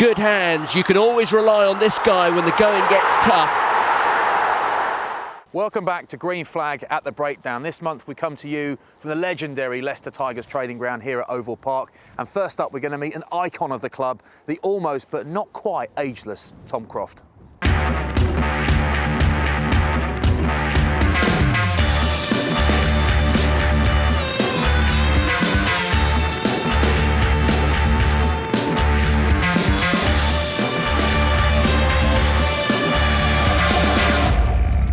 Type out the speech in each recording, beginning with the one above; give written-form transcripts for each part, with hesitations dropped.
good hands. You can always rely on this guy when the going gets tough. Welcome back to Green Flag at the Breakdown. This month we come to you from the legendary Leicester Tigers training ground here at Oval Park. And first up, we're going to meet an icon of the club, the almost but not quite ageless Tom Croft.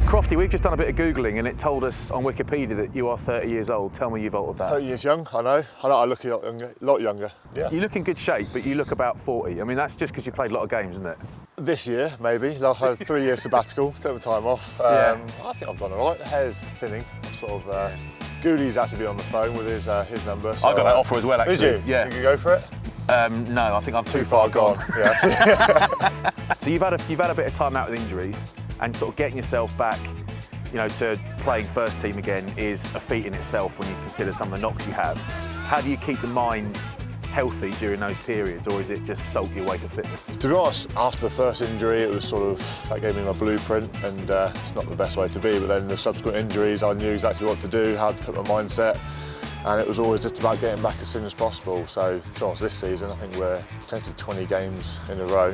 Crofty, we've just done a bit of Googling and it told us on Wikipedia that you are 30 years old. Tell me you've altered that. 30 years young, I know. I look a lot younger. Yeah. You look in good shape, but you look about 40. I mean, that's just because you played a lot of games, isn't it? This year, maybe. I've had 3 years sabbatical, took the time off. I think I've done all right. The hair's thinning. Gooley's had to be on the phone with his number. So, I got that offer as well, actually. Did you? Yeah. You could go for it? No, I think I'm too far gone. Yeah. So you've had a bit of time out with injuries, and sort of getting yourself back, you know, to playing first team again is a feat in itself when you consider some of the knocks you have. How do you keep the mind healthy during those periods, or is it just salt your way to fitness? To be honest, after the first injury, it was that gave me my blueprint, and it's not the best way to be, but then the subsequent injuries, I knew exactly what to do, how to put my mindset, and it was always just about getting back as soon as possible. So, to be honest, this season, I think we're potentially 20 games in a row.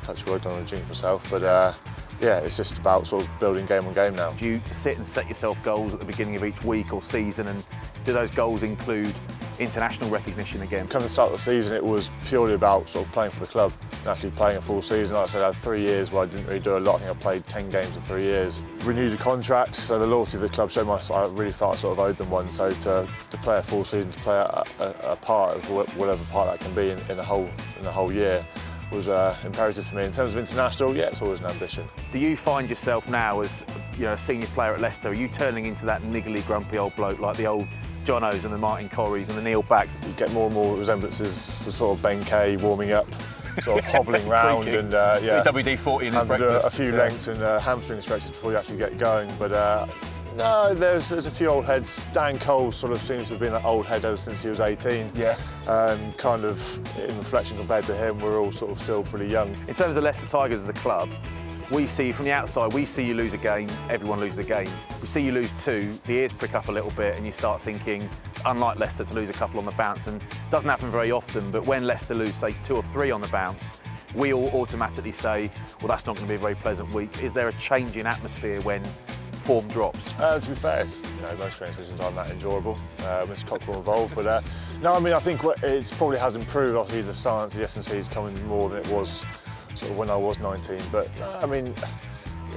Touch wood, don't want to jinx myself, but yeah, it's just about sort of building game on game now. Do you sit and set yourself goals at the beginning of each week or season, and do those goals include international recognition again? Come the start of the season, it was purely about sort of playing for the club and actually playing a full season. Like I said, I had 3 years where I didn't really do a lot. I think I played 10 games in 3 years. Renewed the contract, so the loyalty of the club showed I really felt I sort of owed them one. So to play a full season, to play a part of whatever part that can be in the whole year, was imperative to me. In terms of international, yeah, it's always an ambition. Do you find yourself now as, you know, a senior player at Leicester, are you turning into that niggly, grumpy old bloke like the old John O's and the Martin Corries and the Neil Backs? You get more and more resemblances to sort of Ben Kay warming up, sort of hobbling round and yeah, WD-40 in his breakfast. A few lengths and hamstring stretches before you actually get going. But no, there's a few old heads. Dan Cole sort of seems to have been an old head ever since he was 18. Yeah. Kind of in reflection compared to him, we're all sort of still pretty young. In terms of Leicester Tigers as a club, we see from the outside, we see you lose a game, everyone loses a game. We see you lose two, the ears prick up a little bit and you start thinking, unlike Leicester to lose a couple on the bounce, and it doesn't happen very often, but when Leicester lose, say, 2 or 3 on the bounce, we all automatically say, well, that's not going to be a very pleasant week. Is there a change in atmosphere when form drops? To be fair, most training sessions aren't that enjoyable. Mr. Cockrell involved, but no, I mean, I think it probably has improved. Obviously, the science, the S&C is coming more than it was sort of when I was 19. But I mean,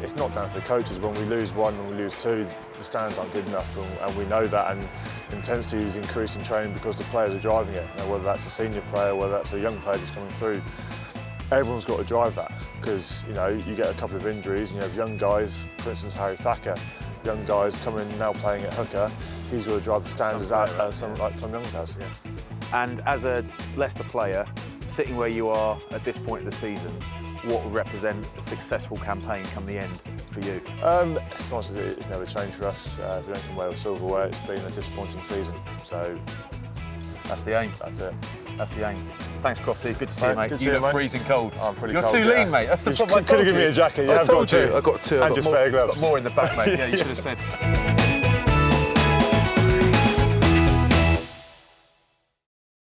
it's not down to the coaches. When we lose 1 and we lose 2, the standards aren't good enough, and we know that. And intensity is increasing training because the players are driving it. Now, whether that's a senior player, whether that's a young player just coming through, everyone's got to drive that, because you get a couple of injuries and you have young guys, for instance Harry Thacker, young guys coming now playing at hooker, he's got to drive the standards out as someone like Tom Youngs has. Yeah. And as a Leicester player, sitting where you are at this point of the season, what would represent a successful campaign come the end for you? It's never changed for us. If we don't come away with silverware, it's been a disappointing season. So that's the aim. That's it. That's the aim. Thanks, Crofty. Good to see you, mate. You look freezing cold. I'm pretty You're cold. You're too lean, mate. That's the problem. You could have given me a jacket. I told you. I've got 2. And just spare gloves. Got more in the back, mate. Yeah, you should have said.